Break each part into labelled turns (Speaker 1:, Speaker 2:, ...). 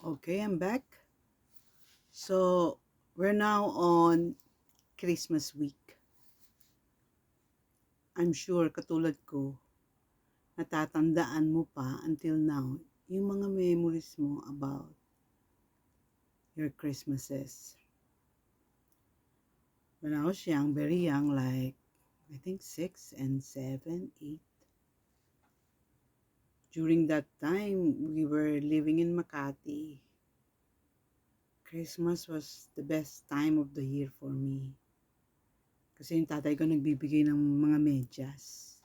Speaker 1: Okay, I'm back. So, we're now on Christmas week. I'm sure katulad ko, natatandaan mo pa until now yung mga memories mo about your Christmases. When I was young, very young, like I think 6 and 7, 8. During that time, we were living in Makati. Christmas was the best time of the year for me. Kasi yung tatay ko nagbibigay ng mga medyas.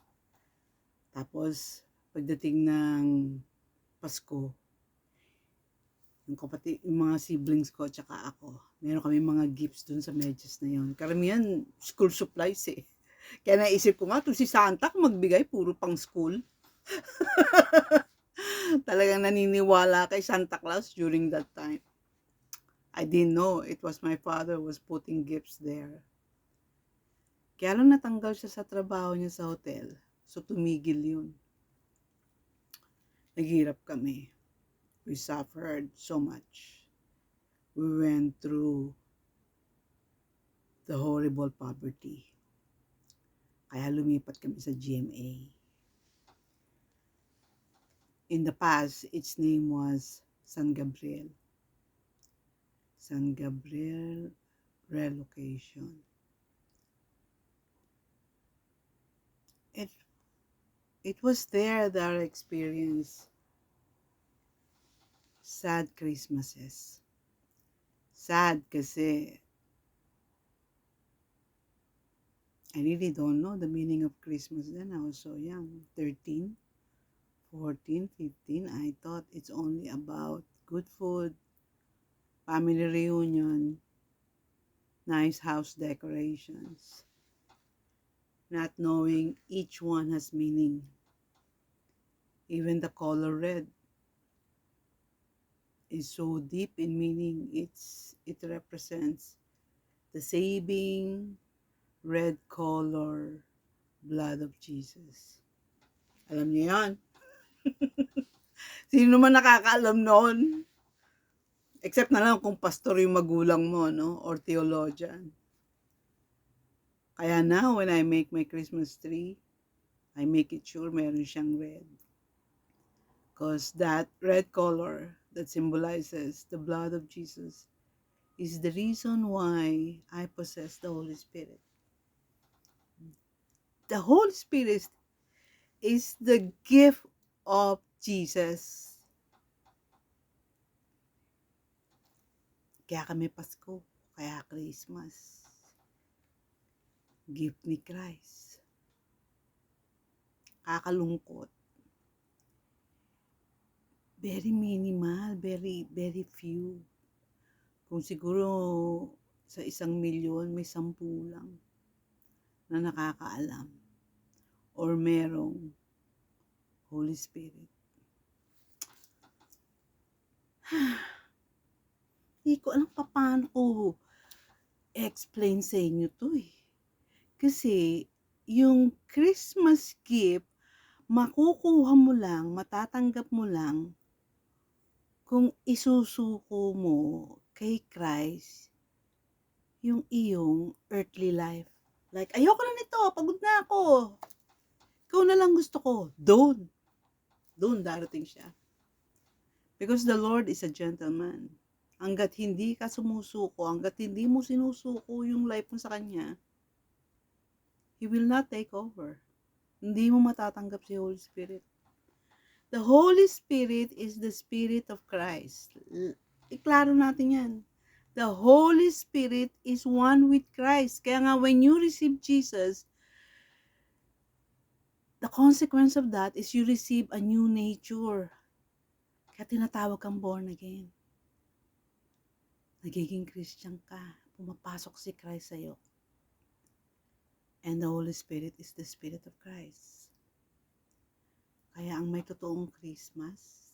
Speaker 1: Tapos, pagdating ng Pasko, yung mga siblings ko tsaka ako, meron kami mga gifts dun sa medyas na yun. Karamihan, school supplies eh. Kaya naisip ko nga, to si Santa kung magbigay, puro pang school. Talagang naniniwala kay Santa Claus during that time. I didn't know it was my father who was putting gifts there. Kaya lang natanggal siya sa trabaho niya sa hotel. So tumigil yun. Naghirap kami. We suffered so much. We went through the horrible poverty. Kaya lumipat kami sa GMA. In the past, its name was San Gabriel. San Gabriel Relocation. It was there that I experienced sad Christmases. Sad kasi I really don't know the meaning of Christmas then. I was so young, 13, 14, 15. I thought it's only about good food, family reunion, nice house decorations, not knowing each one has meaning. Even the color red is so deep in meaning. It represents the saving red color blood of Jesus. Alam niyo yan? Sino man nakakaalam noon? Except na lang kung pastor yung magulang mo, no? Or theologian. Kaya now, when I make my Christmas tree, I make it sure meron siyang red. Because that red color that symbolizes the blood of Jesus is the reason why I possess the Holy Spirit. The Holy Spirit is the gift of Jesus. Kaya kami Pasko, kaya Christmas. Gift ni Christ. Kakalungkot. Very minimal, very few. Kung siguro sa 1,000,000 may 10 lang na nakakaalam or merong Holy Spirit. Hindi ko alam paano ko explain sa inyo to eh. Kasi yung Christmas gift, makukuha mo lang, matatanggap mo lang kung isusuko mo kay Christ yung iyong earthly life. Like, ayoko na nito, pagod na ako. Ikaw na lang gusto ko. Doon darating siya. Because the Lord is a gentleman. Hanggat hindi ka sumusuko, hanggat hindi mo sinusuko yung life mo sa Kanya, He will not take over. Hindi mo matatanggap si Holy Spirit. The Holy Spirit is the Spirit of Christ. Iklaro natin yan. The Holy Spirit is one with Christ. Kaya nga when you receive Jesus, the consequence of that is you receive a new nature. Kaya tinatawag kang born again. Nagiging Christian ka. Pumapasok si Christ sa'yo. And the Holy Spirit is the Spirit of Christ. Kaya ang may totoong Christmas,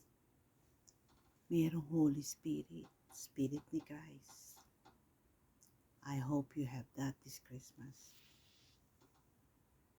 Speaker 1: mayroong Holy Spirit, Spirit ni Christ. I hope you have that this Christmas.